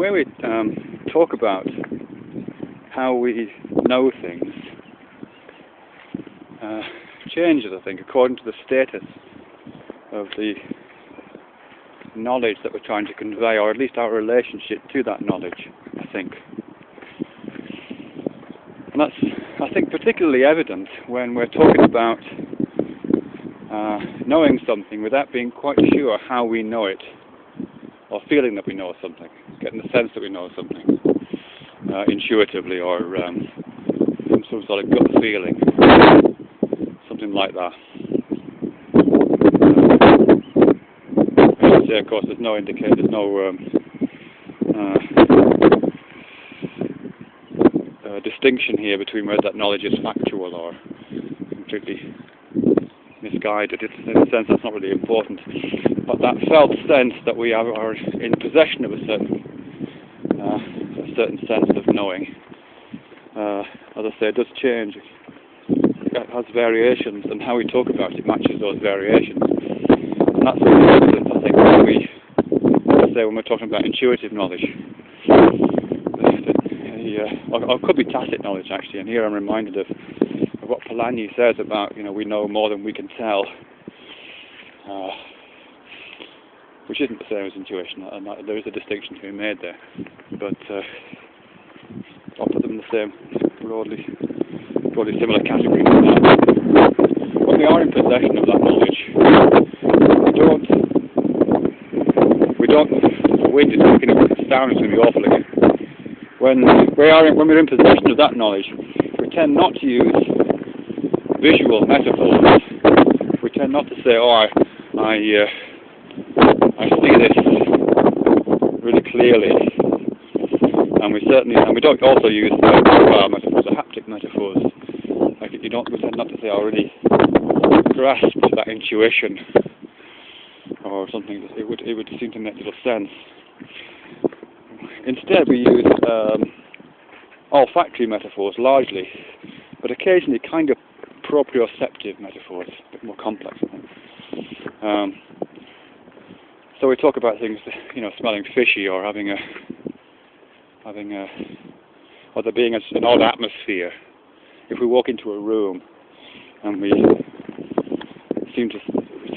way we talk about how we know things changes, I think, according to the status of the knowledge that we're trying to convey, or at least our relationship to that knowledge, I think. And that's, I think, particularly evident when we're talking about knowing something without being quite sure how we know it, or feeling that we know something, getting the sense that we know something intuitively, or some sort of gut feeling, something like that. I should say, of course, there's no indicator, there's no distinction here between whether that knowledge is factual or completely misguided. In a sense, that's not really important. But that felt sense that we are in possession of a certain sense of knowing, as I say, it does change. It has variations, and how we talk about it matches those variations. And that's really evident, I think, when we say when we're talking about intuitive knowledge. Or could be tacit knowledge, actually. And here I'm reminded of what Polanyi says about, we know more than we can tell, which isn't the same as intuition, and there is a distinction to be made there. But I'll put them in the same broadly similar category. When we are in possession of that knowledge, we don't wait to take it down. It's going to be awful again. When we're in possession of that knowledge, we tend not to use visual metaphors. We tend not to say, "Oh, I see this really clearly," and we don't also use metaphors, or haptic metaphors. We tend not to say, "I already grasped that intuition," or something. It would seem to make little sense. Instead, we use olfactory metaphors largely, but occasionally kind of proprioceptive metaphors, a bit more complex, I think. So we talk about things, smelling fishy, or or there being an odd atmosphere. If we walk into a room and we seem to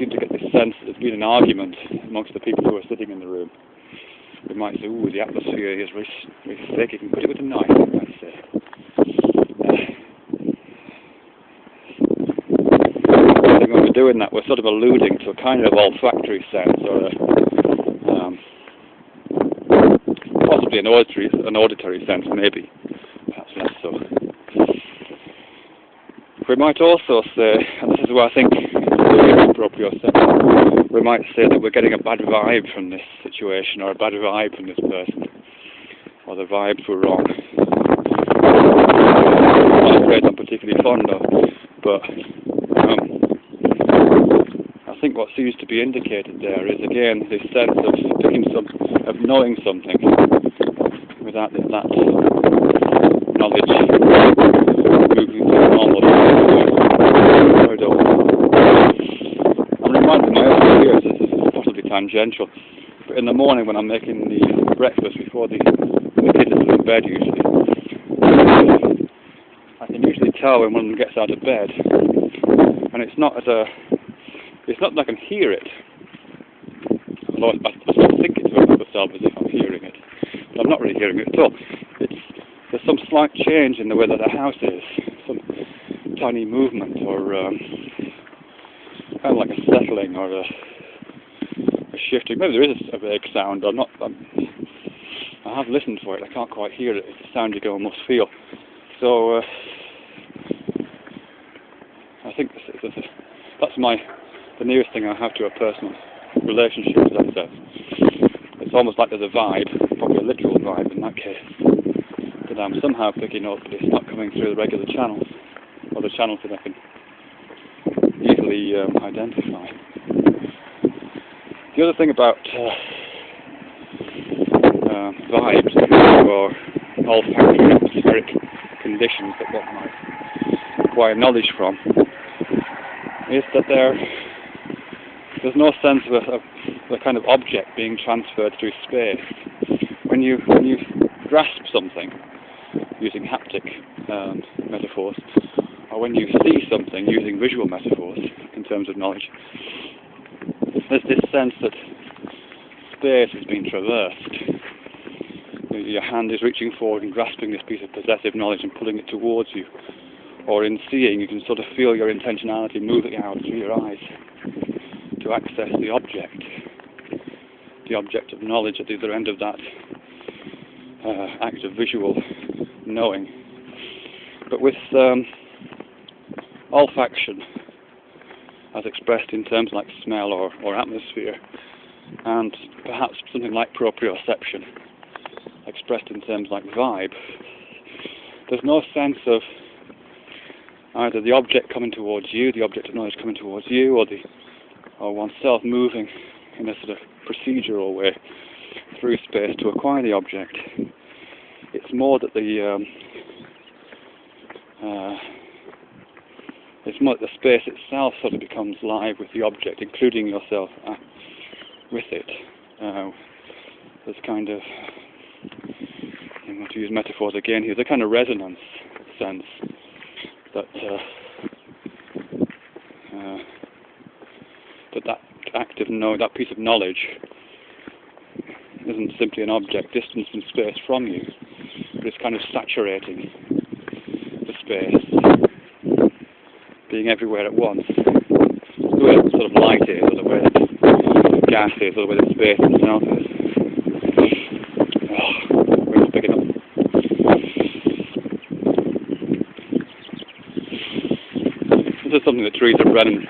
get this sense that there's been an argument amongst the people who are sitting in the room, we might say, "Ooh, the atmosphere is really thick. You can put it with a knife," we might say. I think when we're doing that, we're sort of alluding to a kind of olfactory sense, or possibly an auditory sense, maybe, perhaps less so. We might also say, and this is where I think proprioception, we might say that we're getting a bad vibe from this situation, or a bad vibe from this person, or the vibes were wrong. Not a phrase I'm particularly fond of, but I think what seems to be indicated there is, again, this sense of knowing something without that knowledge moving through the normal corridor. I'm reminded of my own experience. This is possibly tangential, but in the morning when I'm making the breakfast before the kids are in bed, usually, I can usually tell when one gets out of bed, and it's not that I can hear it. Although I sort of think it's about myself as if I'm hearing it, but I'm not really hearing it at all. There's some slight change in the way that the house is, some tiny movement, or kind of like a settling, or a shifting. Maybe there is a vague sound. I have listened for it. I can't quite hear it. It's a sound you go and must feel. So I think that's the nearest thing I have to a personal relationship, as that says. It's almost like there's a vibe, probably a literal vibe in that case, that I'm somehow picking up, but it's not coming through the regular channels, or the channels that I can easily identify. The other thing about vibes, or olfactory atmospheric conditions that one might acquire knowledge from, is that there's no sense of a kind of object being transferred through space. when you grasp something using haptic metaphors, or when you see something using visual metaphors in terms of knowledge, there's this sense that space has been traversed. Your hand is reaching forward and grasping this piece of possessive knowledge and pulling it towards you. Or in seeing, you can sort of feel your intentionality moving out through your eyes to access the object of knowledge at the other end of that act of visual knowing. But with olfaction, as expressed in terms like smell or atmosphere, and perhaps something like proprioception, expressed in terms like vibe, there's no sense of either the object coming towards you, the object of knowledge coming towards you, or oneself moving in a sort of procedural way through space to acquire the object. It's more that the space itself sort of becomes live with the object, including yourself with it. There's kind of, I'm going to use metaphors again here, the kind of resonance sense that that act of knowing, that piece of knowledge, isn't simply an object distanced in space from you, but it's kind of saturating the space, being everywhere at once. The way that sort of light is, or the way that gas is, or the way that space itself is. Let's pick it up. This is something that Teresa Brennan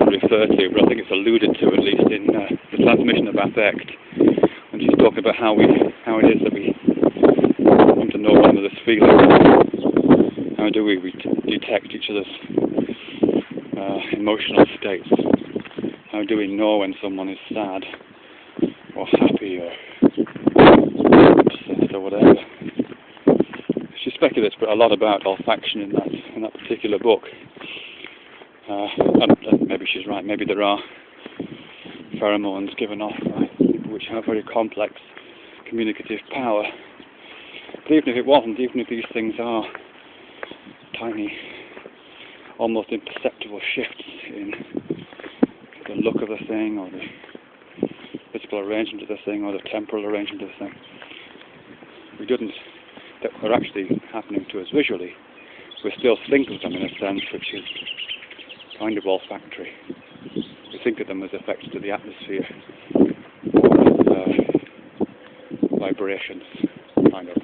referred to, but I think it's alluded to at least in the transmission of affect, when she's talking about how it is that we come to know one another's feelings. How do we detect each other's emotional states? How do we know when someone is sad or happy or upset or whatever? She speculates a lot about olfaction in that particular book. And maybe she's right, maybe there are pheromones given off by people which have very complex communicative power. But even if it wasn't, even if these things are tiny, almost imperceptible shifts in the look of the thing, or the physical arrangement of the thing, or the temporal arrangement of the thing, that are actually happening to us visually, we still think of them in a sense which is kind of olfactory. We think of them as effects to the atmosphere, vibrations, kind of.